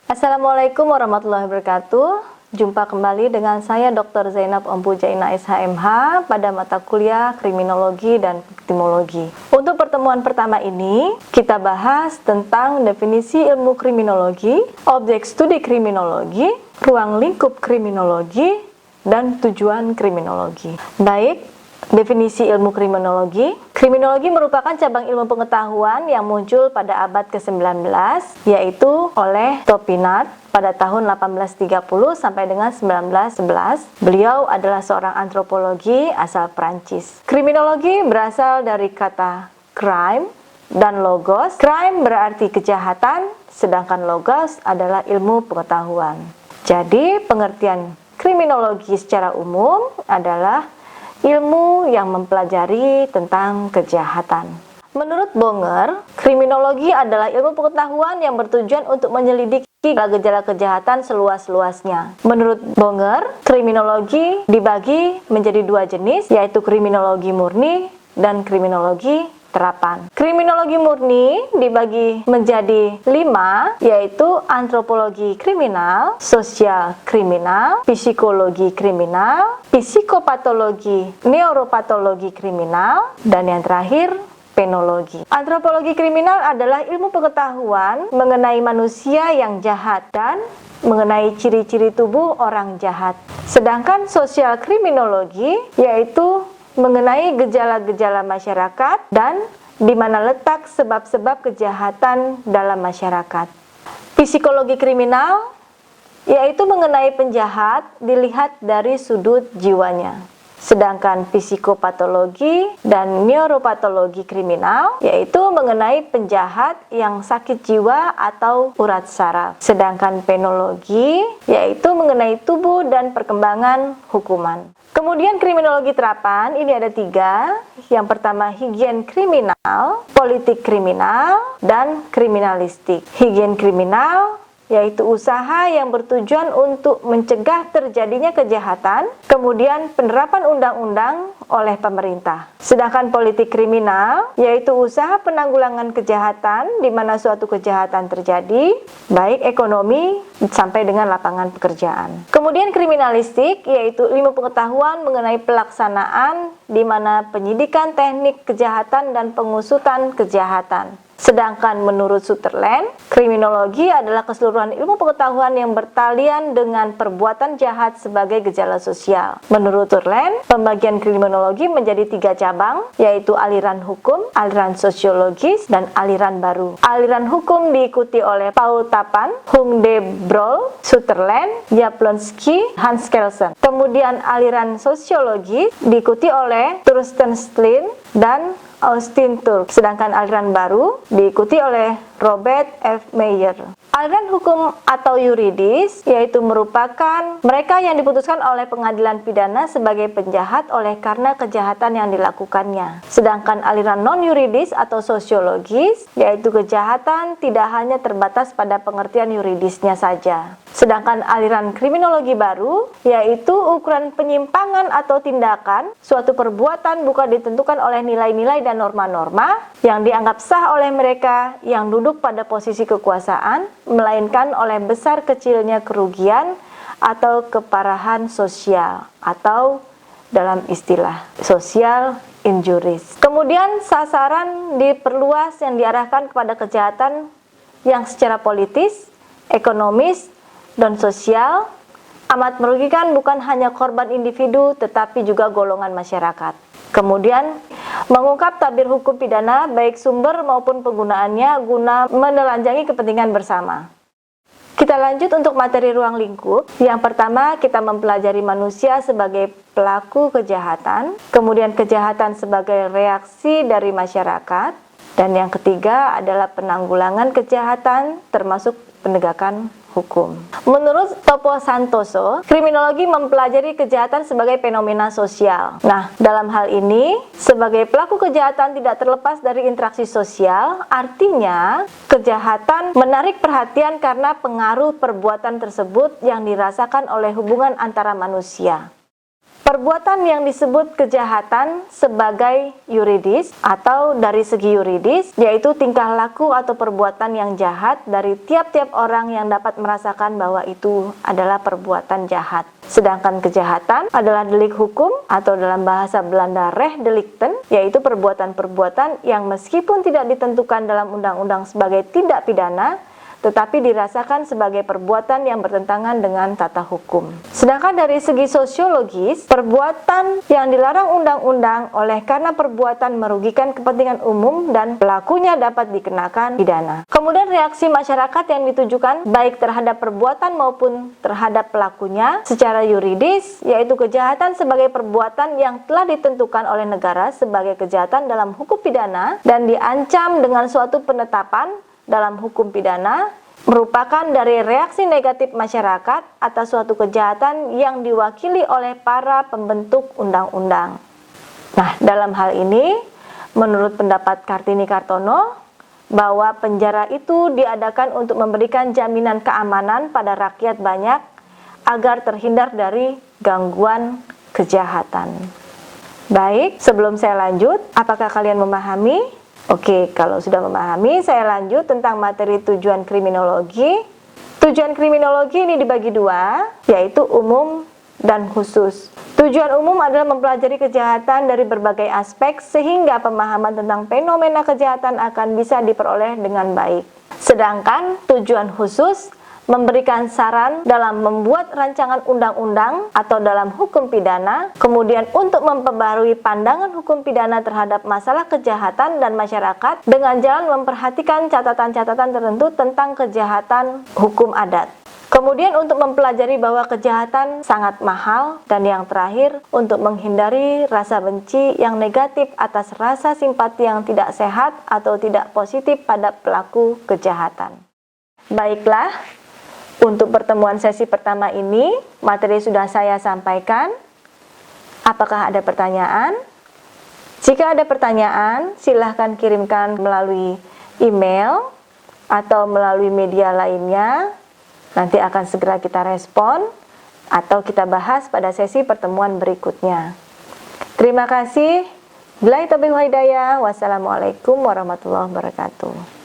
Assalamualaikum warahmatullahi wabarakatuh. Jumpa kembali dengan saya Dr. Zainab Ompujaina SHMH pada mata kuliah Kriminologi dan Viktimologi. Untuk pertemuan pertama ini, kita bahas tentang definisi ilmu kriminologi, objek studi kriminologi, ruang lingkup kriminologi, dan tujuan kriminologi. Baik, definisi ilmu kriminologi. Kriminologi merupakan cabang ilmu pengetahuan yang muncul pada abad ke-19, yaitu oleh Topinard pada tahun 1830 sampai dengan 1911. Beliau adalah seorang antropologi asal Prancis. Kriminologi berasal dari kata crime dan logos. Crime berarti kejahatan, sedangkan logos adalah ilmu pengetahuan. Jadi, pengertian kriminologi secara umum adalah ilmu yang mempelajari tentang kejahatan. Menurut Bonger, kriminologi adalah ilmu pengetahuan yang bertujuan untuk menyelidiki gejala kejahatan seluas-luasnya. Menurut Bonger, kriminologi dibagi menjadi dua jenis, yaitu kriminologi murni dan kriminologi terapan. Kriminologi murni dibagi menjadi 5, yaitu antropologi kriminal, sosial kriminal, psikologi kriminal, psikopatologi, neuropatologi kriminal, dan yang terakhir penologi. Antropologi kriminal adalah ilmu pengetahuan mengenai manusia yang jahat dan mengenai ciri-ciri tubuh orang jahat. Sedangkan sosial kriminologi yaitu mengenai gejala-gejala masyarakat dan di mana letak sebab-sebab kejahatan dalam masyarakat. Psikologi kriminal yaitu mengenai penjahat dilihat dari sudut jiwanya. Sedangkan psikopatologi dan neuropatologi kriminal yaitu mengenai penjahat yang sakit jiwa atau urat saraf. Sedangkan penologi yaitu mengenai tubuh dan perkembangan hukuman. Kemudian kriminologi terapan ini ada 3. Yang pertama higien kriminal, politik kriminal, dan kriminalistik. Higien kriminal yaitu usaha yang bertujuan untuk mencegah terjadinya kejahatan, kemudian penerapan undang-undang oleh pemerintah. Sedangkan politik kriminal yaitu usaha penanggulangan kejahatan di mana suatu kejahatan terjadi, baik ekonomi sampai dengan lapangan pekerjaan. Kemudian kriminalistik yaitu ilmu pengetahuan mengenai pelaksanaan di mana penyidikan teknik kejahatan dan pengusutan kejahatan. Sedangkan menurut Sutherland, kriminologi adalah keseluruhan ilmu pengetahuan yang bertalian dengan perbuatan jahat sebagai gejala sosial. Menurut Sutherland, pembagian kriminologi menjadi 3 cabang, yaitu aliran hukum, aliran sosiologis, dan aliran baru. Aliran hukum diikuti oleh Paul Tapan, Hung de Brol, Sutherland, Jablonski, Hans Kelsen. Kemudian aliran sosiologi diikuti oleh Thorsten Steen dan Austin Turk. Sedangkan aliran baru diikuti oleh Robert F. Meyer. Aliran hukum atau yuridis yaitu merupakan mereka yang diputuskan oleh pengadilan pidana sebagai penjahat oleh karena kejahatan yang dilakukannya. Sedangkan aliran non-yuridis atau sosiologis yaitu kejahatan tidak hanya terbatas pada pengertian yuridisnya saja. Sedangkan aliran kriminologi baru yaitu ukuran penyimpangan atau tindakan suatu perbuatan bukan ditentukan oleh nilai-nilai dan norma-norma yang dianggap sah oleh mereka yang duduk pada posisi kekuasaan, melainkan oleh besar kecilnya kerugian atau keparahan sosial atau dalam istilah social injuries. Kemudian sasaran diperluas yang diarahkan kepada kejahatan yang secara politis, ekonomis, dan sosial amat merugikan bukan hanya korban individu tetapi juga golongan masyarakat. Kemudian mengungkap tabir hukum pidana baik sumber maupun penggunaannya guna menelanjangi kepentingan bersama. Kita lanjut untuk materi ruang lingkup. Yang pertama, kita mempelajari manusia sebagai pelaku kejahatan, kemudian kejahatan sebagai reaksi dari masyarakat, dan yang ketiga adalah penanggulangan kejahatan termasuk penegakan hukum. Menurut Topo Santoso, kriminologi mempelajari kejahatan sebagai fenomena sosial. Nah, dalam hal ini, sebagai pelaku kejahatan tidak terlepas dari interaksi sosial, artinya kejahatan menarik perhatian karena pengaruh perbuatan tersebut yang dirasakan oleh hubungan antara manusia. Perbuatan yang disebut kejahatan sebagai yuridis atau dari segi yuridis, yaitu tingkah laku atau perbuatan yang jahat dari tiap-tiap orang yang dapat merasakan bahwa itu adalah perbuatan jahat. Sedangkan kejahatan adalah delik hukum atau dalam bahasa Belanda rechtdelikten, yaitu perbuatan-perbuatan yang meskipun tidak ditentukan dalam undang-undang sebagai tindak pidana, tetapi dirasakan sebagai perbuatan yang bertentangan dengan tata hukum. Sedangkan dari segi sosiologis, perbuatan yang dilarang undang-undang oleh karena perbuatan merugikan kepentingan umum dan pelakunya dapat dikenakan pidana. Kemudian reaksi masyarakat yang ditujukan baik terhadap perbuatan maupun terhadap pelakunya secara yuridis, yaitu kejahatan sebagai perbuatan yang telah ditentukan oleh negara sebagai kejahatan dalam hukum pidana dan diancam dengan suatu penetapan dalam hukum pidana, merupakan dari reaksi negatif masyarakat atas suatu kejahatan yang diwakili oleh para pembentuk undang-undang. Nah, dalam hal ini, menurut pendapat Kartini Kartono, bahwa penjara itu diadakan untuk memberikan jaminan keamanan pada rakyat banyak agar terhindar dari gangguan kejahatan. Baik, sebelum saya lanjut, apakah kalian memahami? Oke, kalau sudah memahami, saya lanjut tentang materi tujuan kriminologi. Tujuan kriminologi ini dibagi dua, yaitu umum dan khusus. Tujuan umum adalah mempelajari kejahatan dari berbagai aspek sehingga pemahaman tentang fenomena kejahatan akan bisa diperoleh dengan baik. Sedangkan tujuan khusus memberikan saran dalam membuat rancangan undang-undang atau dalam hukum pidana, kemudian untuk memperbarui pandangan hukum pidana terhadap masalah kejahatan dan masyarakat dengan jalan memperhatikan catatan-catatan tertentu tentang kejahatan hukum adat. Kemudian untuk mempelajari bahwa kejahatan sangat mahal, dan yang terakhir untuk menghindari rasa benci yang negatif atas rasa simpati yang tidak sehat atau tidak positif pada pelaku kejahatan. Baiklah, untuk pertemuan sesi pertama ini, materi sudah saya sampaikan. Apakah ada pertanyaan? Jika ada pertanyaan, silahkan kirimkan melalui email atau melalui media lainnya. Nanti akan segera kita respon atau kita bahas pada sesi pertemuan berikutnya. Terima kasih. Billahi taufiq wal hidayah. Wassalamualaikum warahmatullahi wabarakatuh.